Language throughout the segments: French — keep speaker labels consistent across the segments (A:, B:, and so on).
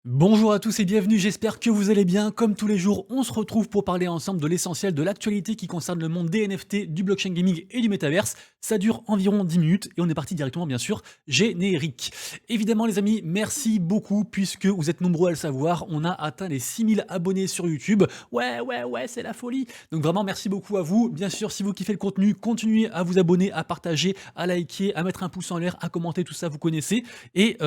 A: Bonjour à tous et bienvenue, j'espère que vous allez bien. Comme tous les jours, on se retrouve pour parler ensemble de l'essentiel de l'actualité qui concerne le monde des NFT, du blockchain gaming et du métaverse. Ça dure environ 10 minutes et on est parti directement bien sûr, générique. Évidemment les amis, merci beaucoup puisque vous êtes nombreux à le savoir, on a atteint les 6000 abonnés sur YouTube. Ouais, c'est la folie. Donc vraiment merci beaucoup à vous. Bien sûr, si vous kiffez le contenu, continuez à vous abonner, à partager, à liker, à mettre un pouce en l'air, à commenter, tout ça vous connaissez. Et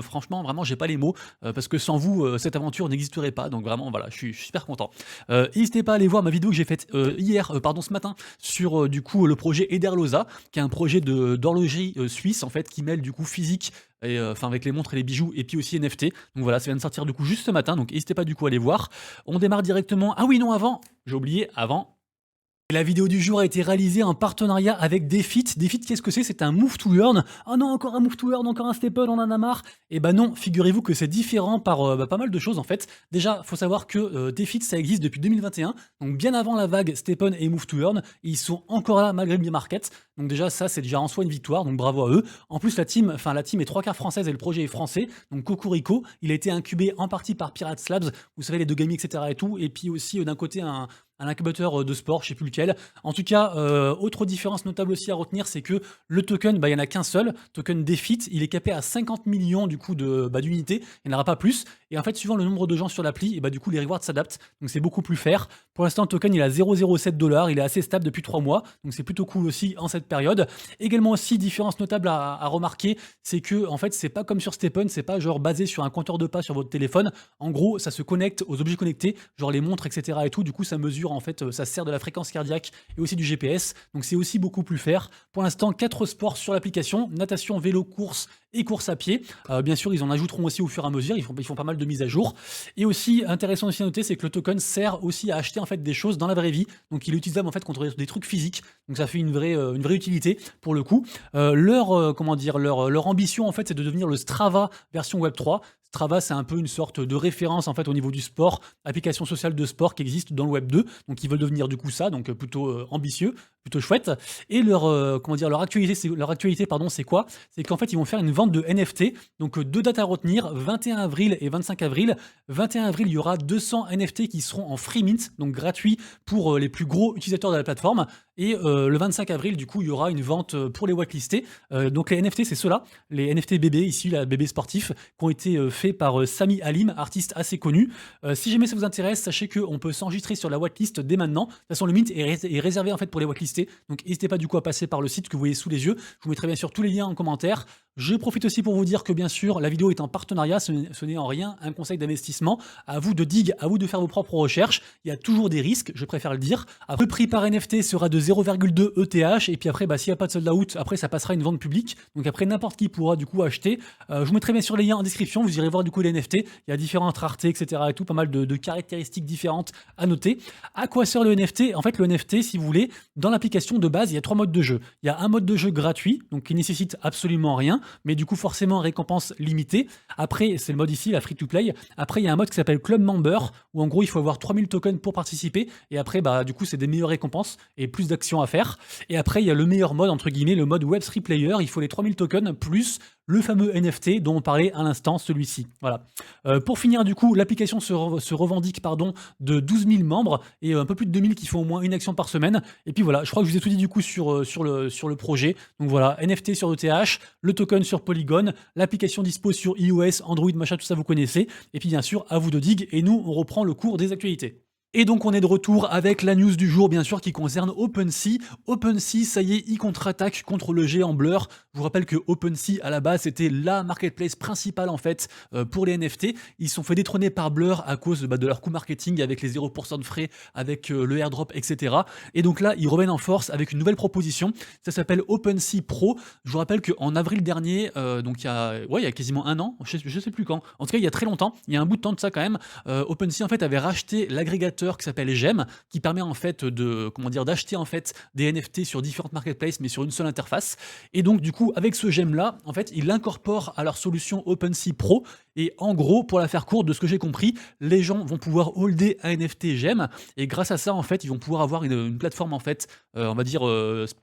A: franchement, vraiment j'ai pas les mots. Parce que sans vous, cette aventure n'existerait pas. Donc vraiment, voilà, je suis super content. N'hésitez pas à aller voir ma vidéo que j'ai faite ce matin, sur du coup le projet Ederlosa, qui est un projet d'horlogerie suisse en fait, qui mêle du coup physique et enfin avec les montres et les bijoux et puis aussi NFT. Donc voilà, ça vient de sortir du coup juste ce matin. Donc n'hésitez pas du coup à aller voir. On démarre directement. Ah oui, non, avant, j'ai oublié, avant. La vidéo du jour a été réalisée en partenariat avec Defit. Defit, qu'est-ce que c'est? C'est un move to earn. Ah non, encore un move to earn, encore un staple, on en a marre. Et bah non, figurez-vous que c'est différent par pas mal de choses en fait. Déjà, faut savoir que Defit, ça existe depuis 2021, donc bien avant la vague Stepn et move to earn. Ils sont encore là malgré le bear market. Donc déjà, ça, c'est déjà en soi une victoire, donc bravo à eux. En plus, la team est trois quarts française et le projet est français. Donc Cocorico, il a été incubé en partie par Pirates Labs, vous savez, les deux gaming, etc. et tout. Et puis aussi, d'un côté, un incubateur de sport, je sais plus lequel. En tout cas, autre différence notable aussi à retenir, c'est que le token, bah, il n'y en a qu'un seul, token Defit, il est capé à 50 millions du coup d'unités, il n'y en aura pas plus. Et en fait, suivant le nombre de gens sur l'appli, et bah, du coup, les rewards s'adaptent, donc c'est beaucoup plus fair. Pour l'instant, le token, il a 0,07 $, il est assez stable depuis 3 mois, donc c'est plutôt cool aussi en cette période. Également aussi, différence notable à remarquer, c'est que en fait, c'est pas comme sur Stepn, c'est pas genre basé sur un compteur de pas sur votre téléphone. En gros, ça se connecte aux objets connectés, genre les montres, etc. et tout. Du coup, ça mesure en fait, ça sert de la fréquence cardiaque et aussi du GPS. Donc c'est aussi beaucoup plus fair. Pour l'instant, 4 sports sur l'application: natation, vélo, course et course à pied. Bien sûr, ils en ajouteront aussi au fur et à mesure. Ils font pas mal de mises à jour. Et aussi, intéressant aussi à noter, c'est que le token sert aussi à acheter en fait des choses dans la vraie vie. Donc il est utilisable en fait contre des trucs physiques. Donc ça fait une vraie utilité pour le coup. Leur ambition en fait, c'est de devenir le Strava version Web 3. Strava, c'est un peu une sorte de référence en fait au niveau du sport, application sociale de sport qui existe dans le Web 2. Donc ils veulent devenir du coup ça, donc plutôt ambitieux, plutôt chouette. Et leur actualité, pardon, c'est quoi? C'est qu'en fait ils vont faire une vente de NFT. Donc deux dates à retenir: 21 avril et 25 avril. 21 avril, il y aura 200 NFT qui seront en free mint, donc gratuits pour les plus gros utilisateurs de la plateforme. Et le 25 avril, du coup, il y aura une vente pour les whitelistés. Donc les NFT, c'est ceux-là, les NFT bébés, ici, la bébé sportif, qui ont été faits par Sami Halim, artiste assez connu. Si jamais ça vous intéresse, sachez qu'on peut s'enregistrer sur la whitelist dès maintenant. De toute façon, le mint est réservé en fait pour les whitelistés. Donc n'hésitez pas du coup à passer par le site que vous voyez sous les yeux. Je vous mettrai bien sûr tous les liens en commentaire. Je profite aussi pour vous dire que bien sûr, la vidéo est en partenariat, ce n'est en rien un conseil d'investissement. À vous de dig, à vous de faire vos propres recherches. Il y a toujours des risques, je préfère le dire. Après, le prix par NFT sera de 0,2 ETH, et puis après, bah, s'il n'y a pas de sold out, après ça passera à une vente publique. Donc après, n'importe qui pourra du coup acheter. Je vous mettrai bien sûr les liens en description, vous irez voir du coup les NFT. Il y a différentes raretés, etc. et tout, pas mal de caractéristiques différentes à noter. À quoi sert le NFT? En fait, le NFT, si vous voulez, dans l'application de base, il y a 3 modes de jeu. Il y a un mode de jeu gratuit, donc qui nécessite absolument rien, mais du coup forcément récompense limitée. Après, c'est le mode ici, la free to play. Après, il y a un mode qui s'appelle Club Member, où en gros il faut avoir 3000 tokens pour participer, et après bah du coup c'est des meilleures récompenses et plus d'actions à faire. Et après il y a le meilleur mode entre guillemets, le mode Web3 Player, il faut les 3000 tokens plus le fameux NFT dont on parlait à l'instant, celui-ci. Voilà. Pour finir, du coup, l'application se revendique de 12 000 membres et un peu plus de 2000 qui font au moins une action par semaine. Et puis voilà, je crois que je vous ai tout dit du coup sur le projet. Donc voilà, NFT sur ETH, le token sur Polygon, l'application dispo sur iOS, Android, machin, tout ça vous connaissez. Et puis bien sûr, à vous de dig. Et nous, on reprend le cours des actualités. Et donc on est de retour avec la news du jour, bien sûr, qui concerne OpenSea. OpenSea, ça y est, il contre-attaque contre le géant Blur. Je vous rappelle que OpenSea, à la base, c'était la marketplace principale, en fait, pour les NFT. Ils se sont fait détrôner par Blur à cause de leur coût marketing, avec les 0% de frais, avec le airdrop, etc. Et donc là, ils reviennent en force avec une nouvelle proposition. Ça s'appelle OpenSea Pro. Je vous rappelle qu'en avril dernier, donc il y a quasiment un an, je sais plus quand, en tout cas il y a très longtemps, il y a un bout de temps de ça quand même, OpenSea en fait avait racheté l'agrégateur l'agrégateur qui s'appelle Gem, qui permet en fait de, comment dire, d'acheter en fait des NFT sur différentes marketplaces, mais sur une seule interface. Et donc du coup, avec ce Gem là, en fait, ils l'incorporent à leur solution OpenSea Pro. Et en gros, pour la faire courte, de ce que j'ai compris, les gens vont pouvoir holder un NFT Gem, et grâce à ça, en fait, ils vont pouvoir avoir une plateforme en fait, on va dire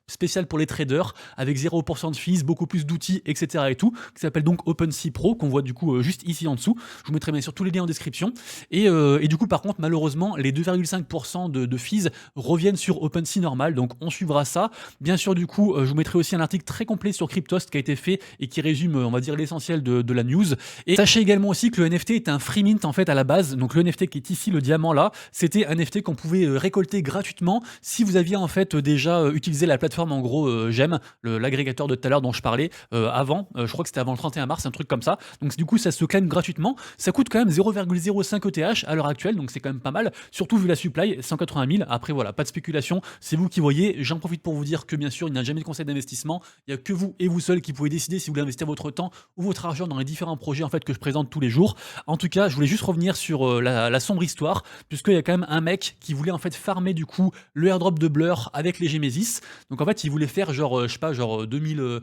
A: spéciale pour les traders, avec 0% de fees, beaucoup plus d'outils, etc. et tout, qui s'appelle donc OpenSea Pro, qu'on voit du coup juste ici en dessous. Je vous mettrai bien sûr tous les liens en description. Et du coup, par contre, malheureusement, les 2,5% de fees reviennent sur OpenSea normal, donc on suivra ça. Bien sûr, du coup, je vous mettrai aussi un article très complet sur Cryptost qui a été fait et qui résume, on va dire, l'essentiel de la news. Et sachez également aussi que le NFT est un free mint en fait à la base. Donc le NFT qui est ici, le diamant là, c'était un NFT qu'on pouvait récolter gratuitement si vous aviez en fait déjà utilisé la plateforme en gros Gem, l'agrégateur de tout à l'heure dont je parlais avant. Je crois que c'était avant le 31 mars, un truc comme ça. Donc du coup, ça se claim gratuitement. Ça coûte quand même 0,05 ETH à l'heure actuelle, donc c'est quand même pas mal. Surtout vu la supply, 180 000. Après voilà, pas de spéculation, c'est vous qui voyez. J'en profite pour vous dire que bien sûr, il n'y a jamais de conseil d'investissement. Il n'y a que vous et vous seul qui pouvez décider si vous voulez investir votre temps ou votre argent dans les différents projets en fait que je présente tous les jours. En tout cas, je voulais juste revenir sur la sombre histoire, puisqu'il y a quand même un mec qui voulait en fait farmer du coup le airdrop de Blur avec les Gemesis. Donc en fait, il voulait faire genre, je sais pas, genre 2000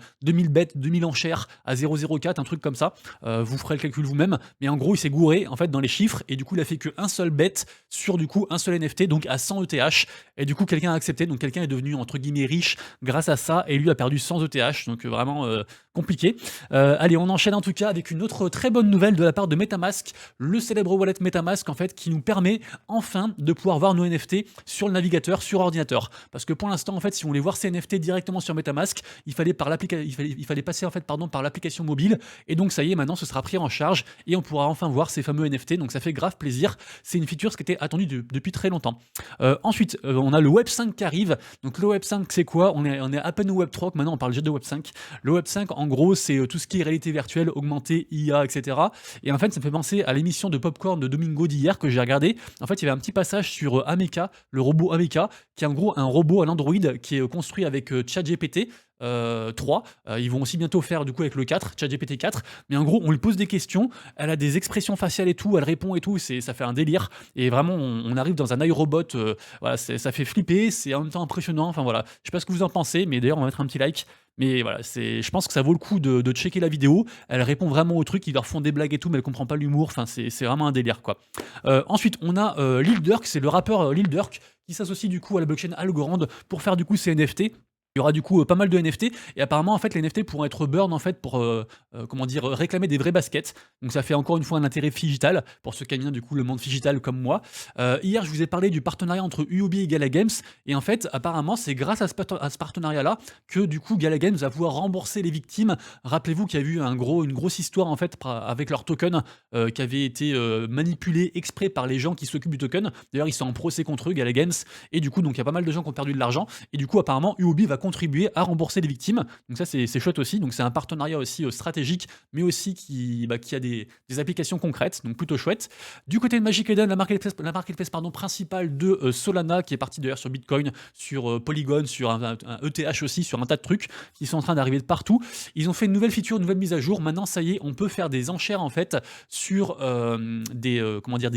A: bêtes, 2000 enchères à 0,04, un truc comme ça. Vous ferez le calcul vous-même. Mais en gros, il s'est gouré en fait dans les chiffres et du coup, il a fait qu'un seul bet sur du coup un seul NFT, donc à 100 ETH. Et du coup, quelqu'un a accepté. Donc quelqu'un est devenu entre guillemets riche grâce à ça et lui a perdu 100 ETH. Donc vraiment compliqué. Allez, on enchaîne en tout cas avec une autre très bonne nouvelle de la part de MetaMask, le célèbre wallet MetaMask en fait, qui nous permet enfin de pouvoir voir nos NFT sur le navigateur, sur ordinateur. Parce que pour l'instant, en fait, si on voulait voir ces NFT directement sur MetaMask, il fallait passer en fait, pardon, par l'application mobile. Et donc ça y est, maintenant, ce sera pris en charge et on pourra enfin voir ces fameux NFT. Donc ça fait grave plaisir. C'est une feature qui était attendue depuis très longtemps. Ensuite, on a le Web 5 qui arrive. Donc le Web 5, c'est quoi? On est à peine au Web 3, que maintenant on parle déjà de Web 5. Le Web 5, en gros, c'est tout ce qui est réalité virtuelle, augmentée, IA, etc. Et en fait, ça me fait penser à l'émission de Popcorn de Domingo d'hier que j'ai regardé. En fait, il y avait un petit passage sur Ameca, le robot Ameca, qui est en gros un robot à l'Android qui est construit avec ChatGPT. 3, ils vont aussi bientôt faire du coup avec le 4, ChatGPT 4, mais en gros on lui pose des questions, elle a des expressions faciales et tout, elle répond et tout, ça fait un délire, et vraiment on arrive dans un iRobot, voilà, ça fait flipper, c'est en même temps impressionnant, enfin voilà, je sais pas ce que vous en pensez, mais d'ailleurs on va mettre un petit like. Mais voilà, je pense que ça vaut le coup de checker la vidéo. Elle répond vraiment aux trucs, ils leur font des blagues et tout, mais elle comprend pas l'humour. Enfin, c'est vraiment un délire, quoi. Ensuite, on a Lil Durk, c'est le rappeur Lil Durk, qui s'associe du coup à la blockchain Algorand pour faire du coup ses NFT. Il y aura du coup pas mal de NFT et apparemment en fait les NFT pourront être burn en fait pour comment dire réclamer des vrais baskets. Donc ça fait encore une fois un intérêt digital pour ceux qui aiment bien du coup le monde digital comme moi. Hier je vous ai parlé du partenariat entre UOB et Gala Games et en fait apparemment c'est grâce à ce partenariat là que du coup Gala Games va pouvoir rembourser les victimes. Rappelez-vous qu'il y a eu une grosse histoire en fait avec leur token qui avait été manipulé exprès par les gens qui s'occupent du token. D'ailleurs ils sont en procès contre eux Gala Games et du coup donc il y a pas mal de gens qui ont perdu de l'argent et du coup apparemment UOB va contribuer à rembourser les victimes. Donc ça c'est chouette aussi. Donc c'est un partenariat aussi stratégique, mais aussi qui a des applications concrètes. Donc plutôt chouette. Du côté de Magic Eden, la marketplace principale de Solana, qui est partie d'ailleurs sur Bitcoin, sur Polygon, sur un ETH aussi, sur un tas de trucs qui sont en train d'arriver de partout. Ils ont fait une nouvelle feature, une nouvelle mise à jour. Maintenant ça y est, on peut faire des enchères en fait sur des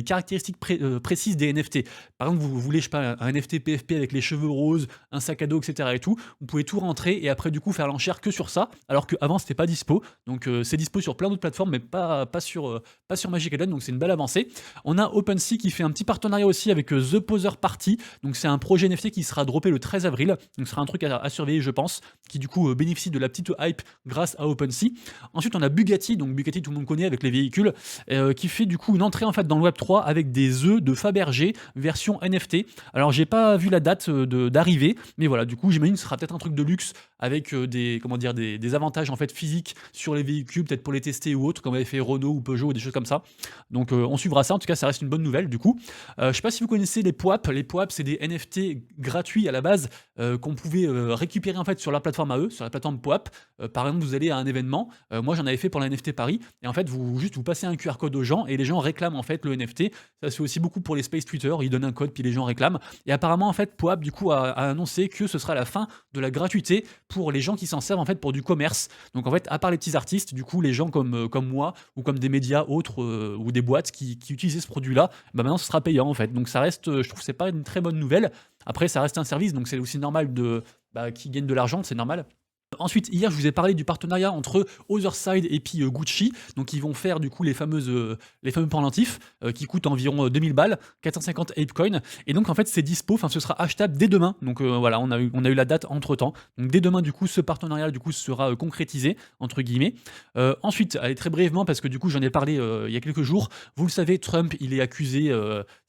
A: caractéristiques précises des NFT. Par exemple, vous voulez, je sais pas, un NFT PFP avec les cheveux roses, un sac à dos, etc. et tout. Vous pouvez tout rentrer et après du coup faire l'enchère que sur ça, alors qu'avant c'était pas dispo. Donc c'est dispo sur plein d'autres plateformes, mais pas sur Magic Eden. Donc c'est une belle avancée. On a OpenSea qui fait un petit partenariat aussi avec The Poser Party. Donc c'est un projet NFT qui sera droppé le 13 avril. Donc ce sera un truc à surveiller, je pense, qui du coup bénéficie de la petite hype grâce à OpenSea. Ensuite on a Bugatti, donc Bugatti tout le monde connaît avec les véhicules, qui fait du coup une entrée en fait dans le Web 3 avec des œufs de Fabergé version NFT. Alors j'ai pas vu la date d'arrivée, mais voilà, du coup j'imagine que ce sera peut-être un truc de luxe avec des avantages en fait physiques sur les véhicules, peut-être pour les tester ou autres, comme avait fait Renault ou Peugeot ou des choses comme ça. Donc on suivra ça, en tout cas ça reste une bonne nouvelle du coup. Je sais pas si vous connaissez les POAP. Les POAP c'est des NFT gratuits à la base qu'on pouvait récupérer en fait sur la plateforme à eux, sur la plateforme POAP. Par exemple vous allez à un événement, moi j'en avais fait pour la NFT Paris, et en fait vous passez un QR code aux gens et les gens réclament en fait le NFT. Ça se fait aussi beaucoup pour les space Twitter, ils donnent un code puis les gens réclament. Et apparemment en fait POAP du coup a annoncé que ce sera la fin de de la gratuité pour les gens qui s'en servent en fait pour du commerce. Donc en fait, à part les petits artistes, du coup, les gens comme moi ou comme des médias autres ou des boîtes qui utilisaient ce produit-là, bah maintenant ce sera payant en fait. Donc ça reste, je trouve que c'est pas une très bonne nouvelle. Après, ça reste un service, donc c'est aussi normal qu'ils gagnent de l'argent, c'est normal. Ensuite, hier, je vous ai parlé du partenariat entre Otherside et puis Gucci. Donc, ils vont faire du coup les fameux pendentifs qui coûtent environ 2000 balles, 450 Apecoin. Et donc, en fait, c'est dispo, enfin, ce sera achetable dès demain. Donc, voilà, on a eu la date entre temps. Donc, dès demain, du coup, ce partenariat du coup sera concrétisé, entre guillemets. Ensuite, allez, très brièvement, parce que du coup, j'en ai parlé il y a quelques jours. Vous le savez, Trump, il est accusé.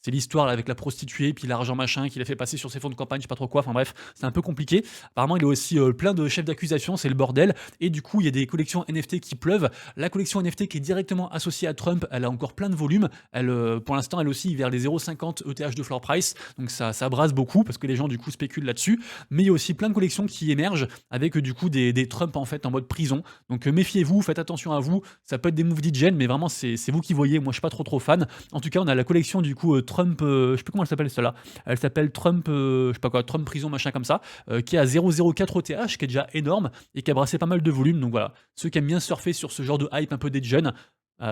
A: C'est l'histoire là, avec la prostituée, puis l'argent machin qu'il a fait passer sur ses fonds de campagne, je sais pas trop quoi. Enfin bref, c'est un peu compliqué. Apparemment, il a aussi plein de chefs d'accusation, c'est le bordel. Et du coup, il y a des collections NFT qui pleuvent. La collection NFT qui est directement associée à Trump, elle a encore plein de volume. Elle, pour l'instant, elle aussi vers les 0,50 ETH de floor price. Donc ça brasse beaucoup parce que les gens du coup spéculent là-dessus. Mais il y a aussi plein de collections qui émergent avec du coup des Trump en fait en mode prison. Donc méfiez-vous, faites attention à vous. Ça peut être des moves d'hygiène, mais vraiment c'est vous qui voyez. Moi, je suis pas trop fan. En tout cas, on a la collection du coup Trump, je sais plus comment elle s'appelle celle-là. Elle s'appelle Trump, je sais pas quoi, Trump prison machin comme ça, qui est à 0,04 ETH, qui est déjà énorme et qui a brassé pas mal de volume. Donc voilà, ceux qui aiment bien surfer sur ce genre de hype un peu des jeunes,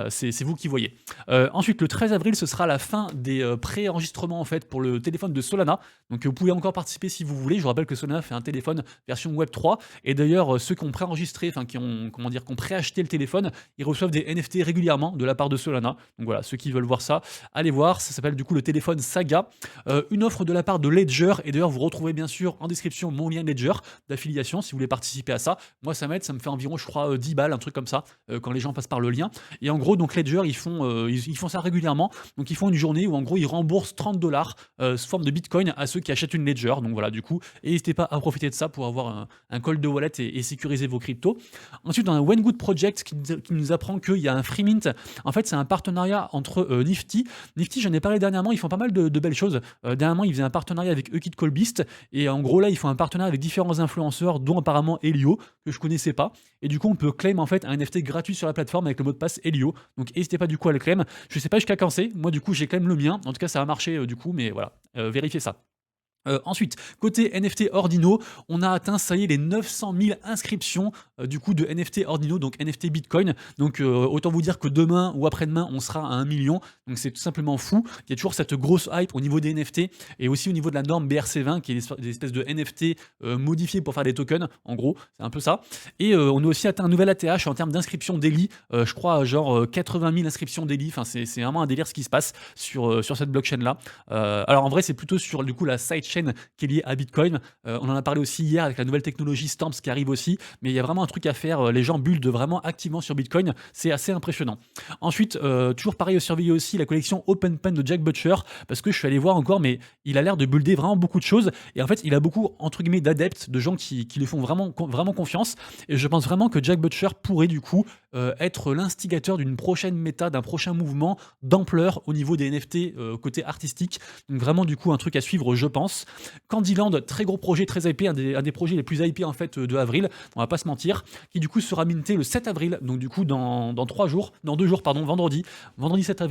A: c'est vous qui voyez. Ensuite, le 13 avril, ce sera la fin des pré-enregistrements en fait pour le téléphone de Solana. Donc vous pouvez encore participer si vous voulez. Je vous rappelle que Solana fait un téléphone version Web 3. Et d'ailleurs, ceux qui ont préenregistré, enfin qui ont préacheté le téléphone, ils reçoivent des NFT régulièrement de la part de Solana. Donc voilà, ceux qui veulent voir ça, allez voir. Ça s'appelle du coup le téléphone Saga. Une offre de la part de Ledger. Et d'ailleurs, vous retrouvez bien sûr en description mon lien Ledger d'affiliation si vous voulez participer à ça. Moi, ça m'aide, ça me fait environ, je crois, 10 balles, un truc comme ça, quand les gens passent par le lien. Et en gros, donc Ledger, ils font ça régulièrement. Donc ils font une journée où en gros ils remboursent 30 dollars sous forme de Bitcoin à ceux qui achètent une Ledger. Donc voilà, du coup, et n'hésitez pas à profiter de ça pour avoir un call de wallet et sécuriser vos cryptos. Ensuite, on a One Good Project qui nous apprend qu'il y a un free mint. En fait, c'est un partenariat entre Nifty. Nifty, j'en ai parlé dernièrement, ils font pas mal de belles choses. Dernièrement, ils faisaient un partenariat avec Ekid Colbeast. Et en gros, là, ils font un partenariat avec différents influenceurs, dont apparemment Elio, que je connaissais pas. Et du coup, on peut claim en fait un NFT gratuit sur la plateforme avec le mot de passe Elio. Donc n'hésitez pas du coup à le claim. Je sais pas jusqu'à quand c'est. Moi, du coup, j'ai claim le mien. En tout cas, ça a marché du coup, mais voilà, vérifiez ça. Ensuite, côté NFT Ordino, on a atteint, ça y est, les 900 000 inscriptions du coup de NFT Ordino, donc NFT Bitcoin. Donc autant vous dire que demain ou après-demain, on sera à 1 million. Donc c'est tout simplement fou. Il y a toujours cette grosse hype au niveau des NFT et aussi au niveau de la norme BRC20, qui est des espèces de NFT modifiés pour faire des tokens. En gros, c'est un peu ça. Et on a aussi atteint un nouvel ATH en termes d'inscription daily. Je crois genre 80 000 inscriptions daily. Enfin, c'est vraiment un délire ce qui se passe sur cette blockchain-là. Alors en vrai, c'est plutôt sur du coup la sidechain qui est lié à Bitcoin. On en a parlé aussi hier avec la nouvelle technologie Stamps qui arrive aussi, mais il y a vraiment un truc à faire. Les gens buildent vraiment activement sur Bitcoin, c'est assez impressionnant. Ensuite, toujours pareil, surveiller aussi la collection Open Pen de Jack Butcher, parce que je suis allé voir encore, mais il a l'air de builder vraiment beaucoup de choses, et en fait, il a beaucoup, entre guillemets, d'adeptes, de gens qui lui font vraiment confiance, et je pense vraiment que Jack Butcher pourrait du coup être l'instigateur d'une prochaine méta, d'un prochain mouvement d'ampleur au niveau des NFT côté artistique. Donc vraiment du coup un truc à suivre, je pense. Candyland, très gros projet, très hypé, un des projets les plus hypés en fait de avril, on va pas se mentir, qui du coup sera minté le 7 avril, donc du coup dans 2 jours, pardon, vendredi 7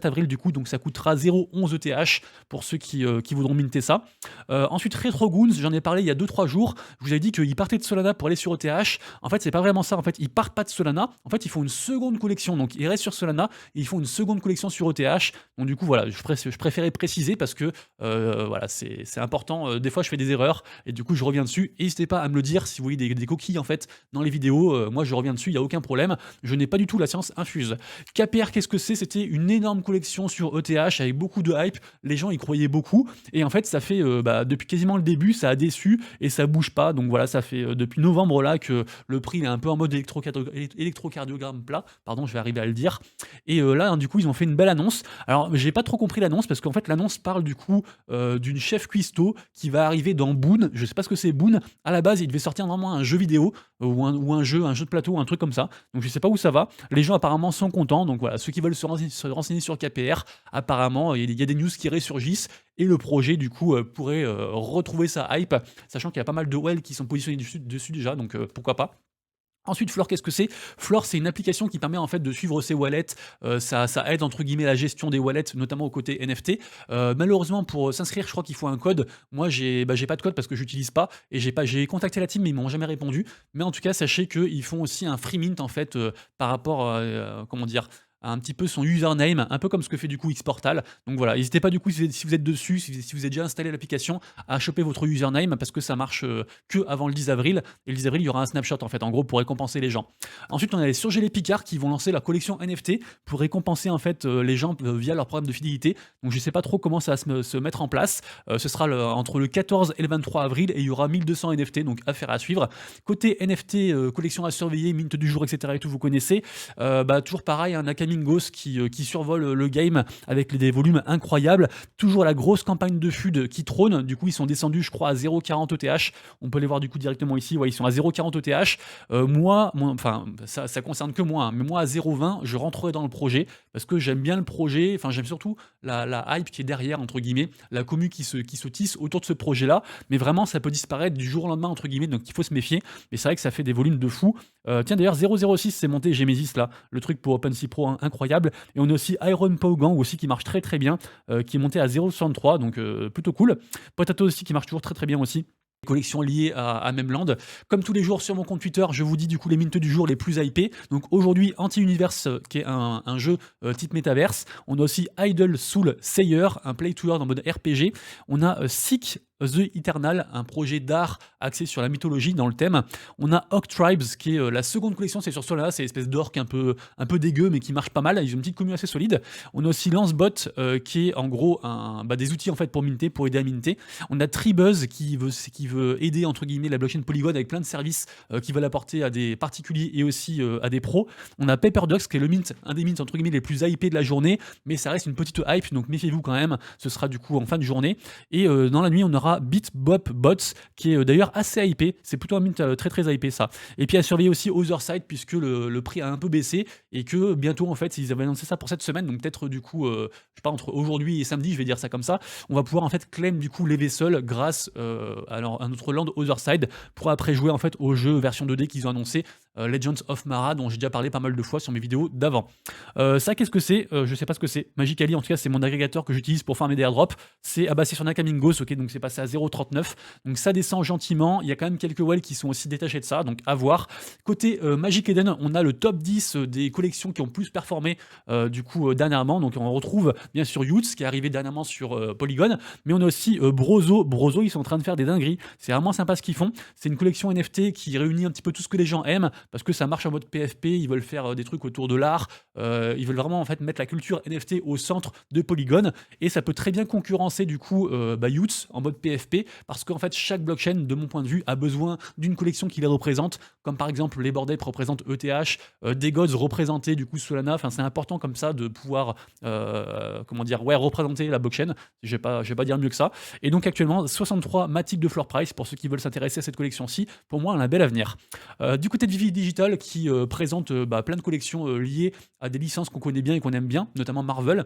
A: avril du coup, donc ça coûtera 0,11 ETH pour ceux qui voudront minter ça. Ensuite Retro Goons, j'en ai parlé il y a 2-3 jours, je vous avais dit qu'ils partaient de Solana pour aller sur ETH. En fait c'est pas vraiment ça, en fait ils partent pas de Solana, en fait ils font une seconde collection, donc ils restent sur Solana et ils font une seconde collection sur ETH. Donc du coup voilà, je préférais préciser parce que voilà, c'est important. Des fois je fais des erreurs et du coup je reviens dessus. N'hésitez pas à me le dire si vous voyez des coquilles en fait dans les vidéos. Moi je reviens dessus, il n'y a aucun problème. Je n'ai pas du tout la science infuse. KPR, qu'est-ce que c'est? C'était une énorme collection sur ETH avec beaucoup de hype. Les gens y croyaient beaucoup et en fait ça fait depuis quasiment le début ça a déçu et ça bouge pas. Donc voilà, ça fait depuis novembre là que le prix est un peu en mode électrocardiogramme plat. Pardon, je vais arriver à le dire. Et là du coup ils ont fait une belle annonce. Alors j'ai pas trop compris l'annonce parce qu'en fait l'annonce parle du coup d'une chef cuistot qui va arriver dans Boon. Je sais pas ce que c'est Boon. À la base, il devait sortir vraiment un jeu vidéo ou un jeu de plateau, un truc comme ça. Donc je sais pas où ça va. Les gens apparemment sont contents. Donc voilà, ceux qui veulent se renseigner sur KPR, apparemment il y a des news qui ressurgissent et le projet du coup pourrait retrouver sa hype, sachant qu'il y a pas mal de whales qui sont positionnés dessus déjà. Donc pourquoi pas. Ensuite, Flore, qu'est-ce que c'est? Flore, c'est une application qui permet en fait de suivre ses wallets. Ça aide entre guillemets la gestion des wallets, notamment au côté NFT. Malheureusement, pour s'inscrire, je crois qu'il faut un code. Moi, j'ai pas de code parce que j'utilise pas et j'ai contacté la team, mais ils m'ont jamais répondu. Mais en tout cas, sachez qu'ils font aussi un free mint en fait par rapport, comment dire, à un petit peu son username, un peu comme ce que fait du coup Xportal. Donc voilà, n'hésitez pas du coup si vous êtes dessus, si vous avez déjà installé l'application, à choper votre username parce que ça marche que avant le 10 avril. Et le 10 avril, il y aura un snapshot en fait, en gros pour récompenser les gens. Ensuite, on a les Surgelés Picard qui vont lancer la collection NFT pour récompenser en fait les gens via leur programme de fidélité. Donc je sais pas trop comment ça va se mettre en place. Ce sera entre le 14 et le 23 avril et il y aura 1200 NFT, donc affaire à suivre. Côté NFT, collection à surveiller, mint du jour, etc. et tout, vous connaissez. Toujours pareil, un Nakamingos qui survole le game avec des volumes incroyables. Toujours la grosse campagne de FUD qui trône. Du coup, ils sont descendus, je crois, à 0,40 ETH. On peut les voir du coup directement ici. Ouais, ils sont à 0,40 ETH. Enfin, ça concerne que moi, hein, mais moi à 0,20, je rentrerai dans le projet parce que j'aime bien le projet. Enfin, j'aime surtout la hype qui est derrière, entre guillemets, la commu qui se tisse autour de ce projet-là. Mais vraiment, ça peut disparaître du jour au lendemain, entre guillemets, donc il faut se méfier. Mais c'est vrai que ça fait des volumes de fou. Tiens, d'ailleurs, 0,06, c'est monté Gemesis là, le truc pour OpenSea Pro, hein, incroyable. Et on a aussi Iron Pow Gang aussi qui marche très très bien, qui est monté à 0,63, donc plutôt cool. Potato aussi qui marche toujours très très bien aussi. Collection liée à Memland. Comme tous les jours sur mon compte Twitter, je vous dis du coup les mints du jour les plus hypés. Donc aujourd'hui, Anti-Universe, qui est un jeu type métaverse. On a aussi Idle Soul Sayer, un play to earn en mode RPG. On a Seek The Eternal, un projet d'art axé sur la mythologie dans le thème. On a Orc Tribes, qui est la seconde collection, c'est sur Solana, c'est une espèce d'orc un peu dégueu, mais qui marche pas mal. Ils ont une petite commune assez solide. On a aussi Lancebot, qui est en gros des outils en fait pour minter, pour aider à minter. On a Treebuzz qui veut aider entre guillemets la blockchain Polygon avec plein de services qui veulent apporter à des particuliers et aussi à des pros. On a Paperdox qui est le mint, un des mints entre guillemets les plus hypés de la journée, mais ça reste une petite hype, donc méfiez-vous quand même. Ce sera du coup en fin de journée. Et dans la nuit, on aura BitBopBots qui est d'ailleurs assez hypé. C'est plutôt un mint très très hypé ça. Et puis à surveiller aussi Otherside puisque le prix a un peu baissé et que bientôt en fait ils avaient annoncé ça pour cette semaine, donc peut-être du coup je sais pas, entre aujourd'hui et samedi, je vais dire ça comme ça, on va pouvoir en fait claim du coup les vaisseaux grâce à notre land Otherside pour après jouer en fait au jeu version 2D qu'ils ont annoncé, Legends of Mara, dont j'ai déjà parlé pas mal de fois sur mes vidéos d'avant. Ça, qu'est-ce que c'est? Je sais pas ce que c'est. Magically, en tout cas, c'est mon agrégateur que j'utilise pour farmer des airdrops. C'est sur Nakamingos, ok, donc c'est passé à 0,39. Donc ça descend gentiment. Il y a quand même quelques whales qui sont aussi détachés de ça, donc à voir. Côté Magic Eden, on a le top 10 des collections qui ont plus performé du coup dernièrement. Donc on retrouve bien sûr Youths qui est arrivé dernièrement sur Polygon, mais on a aussi Brozo. Brozo, ils sont en train de faire des dingueries. C'est vraiment sympa ce qu'ils font. C'est une collection NFT qui réunit un petit peu tout ce que les gens aiment parce que ça marche en mode PFP. Ils veulent faire des trucs autour de l'art. Ils veulent vraiment en fait mettre la culture NFT au centre de Polygon et ça peut très bien concurrencer du coup Youths en mode PFP parce qu'en fait chaque blockchain de mon point de vue a besoin d'une collection qui les représente, comme par exemple les Bored Ape représentent ETH, des Gods représenter du coup Solana. Enfin c'est important comme ça de pouvoir représenter la blockchain. Je vais pas dire mieux que ça. Et donc actuellement 63 Matic de floor price pour ceux qui veulent s'intéresser à cette collection-ci. Pour moi, elle a un bel avenir. Du côté de Vivi Digital qui présente plein de collections liées à des licences qu'on connaît bien et qu'on aime bien, notamment Marvel.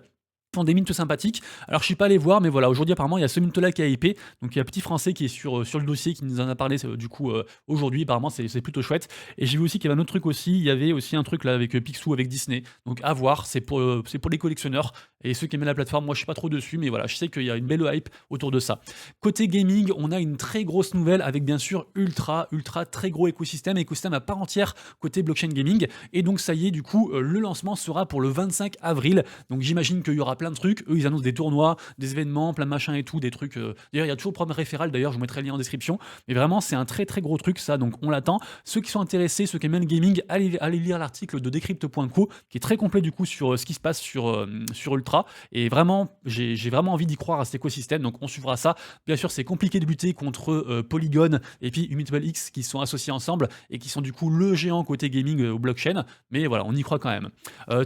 A: Font des mints sympathiques. Alors je suis pas allé voir, mais voilà, aujourd'hui apparemment il y a ce mint là qui a hypé, donc il y a un petit français qui est sur le dossier qui nous en a parlé du coup aujourd'hui, apparemment c'est plutôt chouette. Et j'ai vu aussi qu'il y avait un autre truc aussi, il y avait aussi un truc là avec Picsou avec Disney, donc à voir, c'est pour les collectionneurs et ceux qui aiment la plateforme. Moi je suis pas trop dessus, mais voilà, je sais qu'il y a une belle hype autour de ça. Côté gaming, on a une très grosse nouvelle avec bien sûr ultra très gros écosystème à part entière côté blockchain gaming, et donc ça y est, du coup le lancement sera pour le 25 avril, donc j'imagine qu'il y aura plein de trucs. Eux ils annoncent des tournois, des événements, plein de machins et tout, des trucs d'ailleurs il y a toujours le programme référal, d'ailleurs je vous mettrai le lien en description, mais vraiment c'est un très gros truc ça, donc on l'attend. Ceux qui sont intéressés, ceux qui aiment bien le gaming, allez lire l'article de Decrypt.co qui est très complet du coup sur ce qui se passe sur Ultra, et vraiment j'ai vraiment envie d'y croire à cet écosystème, donc on suivra ça. Bien sûr c'est compliqué de lutter contre Polygon et puis Immutable X qui sont associés ensemble et qui sont du coup le géant côté gaming au blockchain, mais voilà, on y croit quand même.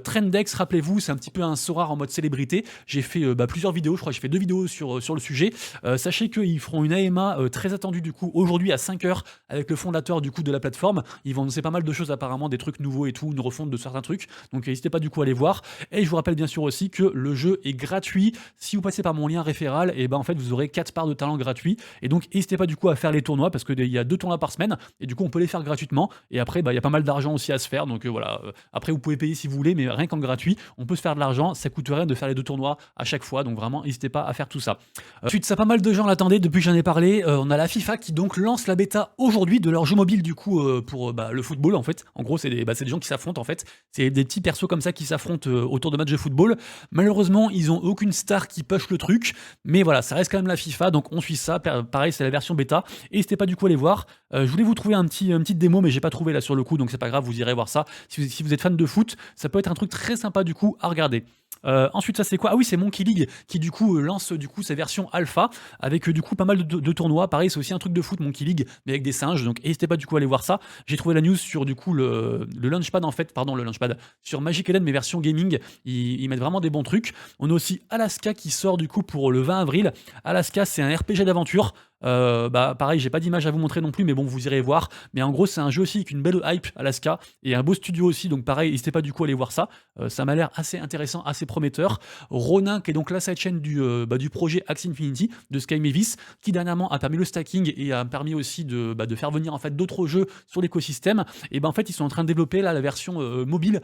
A: Trendex, rappelez-vous, c'est un petit peu un Sora en mode célébrité. sécurité. J'ai fait plusieurs vidéos, je crois que j'ai fait 2 vidéos sur le sujet. Sachez qu'ils feront une AMA très attendue du coup aujourd'hui à 5 h avec le fondateur du coup de la plateforme. Ils vont annoncer pas mal de choses apparemment, des trucs nouveaux et tout, une refonte de certains trucs. Donc n'hésitez pas du coup à aller voir. Et je vous rappelle bien sûr aussi que le jeu est gratuit. Si vous passez par mon lien référal, et ben en fait vous aurez 4 parts de talent gratuits. Et donc n'hésitez pas du coup à faire les tournois parce qu'il y a 2 tournois par semaine et du coup on peut les faire gratuitement. Et après il y a pas mal d'argent aussi à se faire. Donc voilà. Après vous pouvez payer si vous voulez, mais rien qu'en gratuit, on peut se faire de l'argent. Ça coûte rien de faire les 2 tournois à chaque fois. Donc vraiment n'hésitez pas à faire tout ça. Ensuite, ça pas mal de gens l'attendaient depuis que j'en ai parlé. On a la FIFA qui donc lance la bêta aujourd'hui de leur jeu mobile du coup pour le football en fait. En gros c'est des gens qui s'affrontent en fait. C'est des petits persos comme ça qui s'affrontent autour de matchs de football. Malheureusement ils ont aucune star qui push le truc, mais voilà ça reste quand même la FIFA donc on suit ça. Pareil c'est la version bêta. Et n'hésitez pas du coup à aller voir. Je voulais vous trouver une petite démo mais j'ai pas trouvé là sur le coup donc c'est pas grave, vous irez voir ça. Si vous êtes fan de foot, ça peut être un truc très sympa du coup à regarder. Ensuite ça c'est quoi? Ah oui c'est Monkey League qui du coup lance du coup sa version alpha avec du coup pas mal de tournois. Pareil c'est aussi un truc de foot Monkey League mais avec des singes donc n'hésitez pas du coup à aller voir ça. J'ai trouvé la news sur du coup le launchpad en fait, pardon le launchpad sur Magic Eden mais version gaming, ils mettent vraiment des bons trucs. On a aussi Alaska qui sort du coup pour le 20 avril. Alaska c'est un RPG d'aventure. Pareil j'ai pas d'image à vous montrer non plus mais bon vous irez voir, mais en gros c'est un jeu aussi avec une belle hype Alaska et un beau studio aussi donc pareil n'hésitez pas du coup à aller voir ça. Ça m'a l'air assez intéressant, assez prometteur. Ronin qui est donc la sidechain du projet Axie Infinity de Sky Mavis qui dernièrement a permis le stacking et a permis aussi de faire venir en fait d'autres jeux sur l'écosystème. Et en fait ils sont en train de développer là la version mobile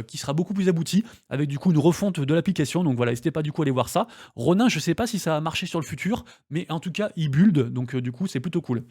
A: qui sera beaucoup plus aboutie avec du coup une refonte de l'application, donc voilà n'hésitez pas du coup à aller voir ça. Ronin je sais pas si ça va marcher sur le futur mais en tout cas il build donc du coup c'est plutôt cool.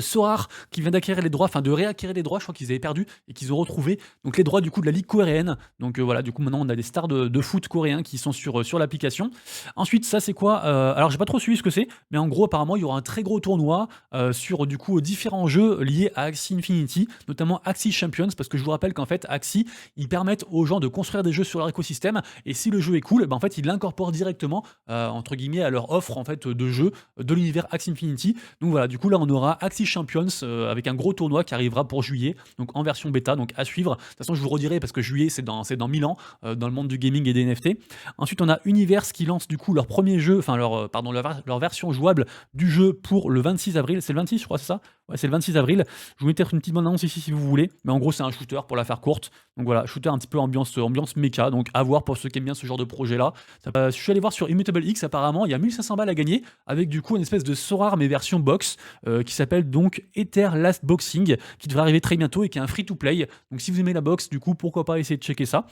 A: Sorar qui vient d'acquérir les droits, enfin de réacquérir les droits, je crois qu'ils avaient perdu et qu'ils ont retrouvé donc les droits du coup de la ligue coréenne. Donc voilà, du coup maintenant on a des stars de foot coréens qui sont sur l'application. Ensuite ça c'est quoi? Alors j'ai pas trop suivi ce que c'est, mais en gros apparemment il y aura un très gros tournoi sur du coup différents jeux liés à Axie Infinity, notamment Axie Champions, parce que je vous rappelle qu'en fait Axie ils permettent aux gens de construire des jeux sur leur écosystème et si le jeu est cool, en fait ils l'incorporent directement entre guillemets à leur offre en fait de jeux de l'univers Axie Infinity. Donc voilà, du coup là on aura Axie Champions avec un gros tournoi qui arrivera pour juillet, donc en version bêta, donc à suivre. De toute façon, je vous redirai parce que juillet, c'est dans 1000 ans dans le monde du gaming et des NFT. Ensuite, on a Universe qui lance du coup leur premier jeu, enfin leur version jouable du jeu pour le 26 avril. C'est le 26, je crois, c'est ça? Ouais, c'est le 26 avril. Je vous mets peut-être une petite bande annonce ici si vous voulez, mais en gros, c'est un shooter pour la faire courte. Donc voilà, shooter un petit peu ambiance méca, donc à voir pour ceux qui aiment bien ce genre de projet-là. Je suis allé voir sur Immutable X, apparemment, il y a 1500 balles à gagner avec du coup une espèce de Sorar mais version box qui s'appelle donc Ether Last Boxing, qui devrait arriver très bientôt et qui est un free-to-play. Donc si vous aimez la box, du coup, pourquoi pas essayer de checker ça.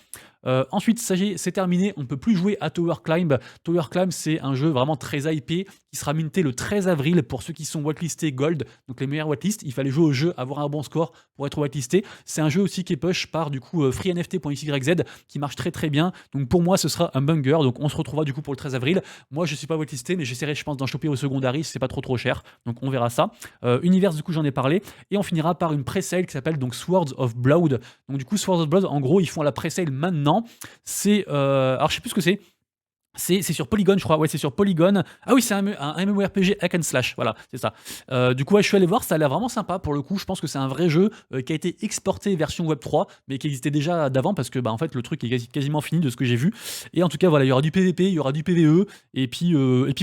A: Ensuite, ça y est, c'est terminé, on ne peut plus jouer à Tower Climb. Tower Climb, c'est un jeu vraiment très hypé qui sera minté le 13 avril pour ceux qui sont whitelistés Gold, donc les meilleurs whitelists. Il fallait jouer au jeu, avoir un bon score pour être whitelisté. C'est un jeu aussi qui est push par du coup FreeNFT.xyz qui marche très très bien. Donc pour moi, ce sera un banger. Donc on se retrouvera du coup pour le 13 avril. Moi, je suis pas whitelisté, mais j'essaierai, je pense, d'en choper au secondary si c'est pas trop cher. Donc on verra ça. Universe, du coup, j'en ai parlé. Et on finira par une pre-sale qui s'appelle donc Swords of Blood. Donc du coup, Swords of Blood, en gros, ils font la pre-sale maintenant. C'est alors je sais plus ce que c'est. C'est sur Polygon, je crois. Ouais, c'est sur Polygon. Ah oui, c'est un MMORPG hack and slash. Voilà, c'est ça. Du coup, ouais, je suis allé voir. Ça a l'air vraiment sympa pour le coup. Je pense que c'est un vrai jeu qui a été exporté version Web 3, mais qui existait déjà d'avant parce que, en fait, le truc est quasiment fini de ce que j'ai vu. Et en tout cas, voilà, il y aura du PVP, il y aura du PVE. Et puis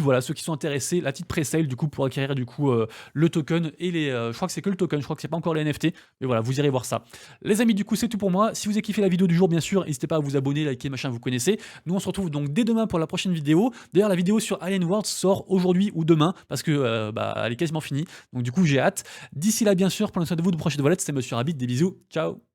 A: voilà, ceux qui sont intéressés, la petite pre-sale du coup pour acquérir du coup le token et les. Je crois que c'est que le token. Je crois que c'est pas encore les NFT. Mais voilà, vous irez voir ça. Les amis, du coup, c'est tout pour moi. Si vous avez kiffé la vidéo du jour, bien sûr, n'hésitez pas à vous abonner, liker, machin, vous connaissez. Nous, on se retrouve donc dès demain pour la prochaine vidéo. D'ailleurs, la vidéo sur Alien World sort aujourd'hui ou demain parce que elle est quasiment finie. Donc du coup, j'ai hâte. D'ici là, bien sûr, prenez soin de vous, de prochaines voilettes. C'était Monsieur Rabbit. Des bisous. Ciao.